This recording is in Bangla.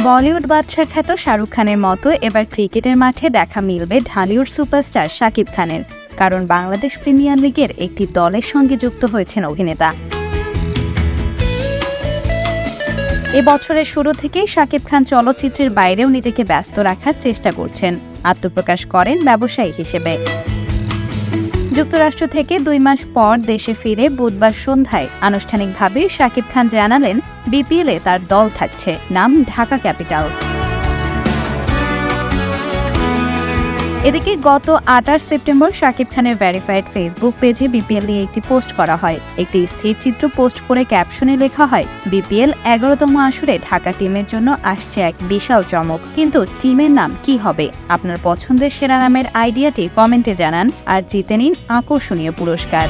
বলিউড বাদশা খ্যাত শাহরুখ খানের মতো এবার ক্রিকেটের মাঠে দেখা মিলবে ঢালিউড সুপারস্টার শাকিব খানের, কারণ বাংলাদেশ প্রিমিয়ার লিগের একটি দলের সঙ্গে যুক্ত হয়েছেন অভিনেতা। এ বছরের শুরু থেকেই শাকিব খান চলচ্চিত্রের বাইরেও নিজেকে ব্যস্ত রাখার চেষ্টা করছেন, আত্মপ্রকাশ করেন ব্যবসায়ী হিসেবে। যুক্তরাষ্ট্র থেকে 2 মাস পর দেশে ফিরে বুধবার সন্ধ্যায় আনুষ্ঠানিকভাবে শাকিব খান জানালেন বিপিএলে তার দল থাকছে, নাম ঢাকা ক্যাপিটালস। এদিকে গত 28 সেপ্টেম্বর শাকিব খানের ভেরিফাইড ফেসবুক পেজে বিপিএল নিয়ে একটি পোস্ট করা হয়। একটি স্থির চিত্র পোস্ট করে ক্যাপশনে লেখা হয়, বিপিএল 11তম আসরে ঢাকা টিমের জন্য আসছে এক বিশাল চমক, কিন্তু টিমের নাম কি হবে? আপনার পছন্দের সেরা নামের আইডিয়াটি কমেন্টে জানান আর জিতে নিন আকর্ষণীয় পুরস্কার।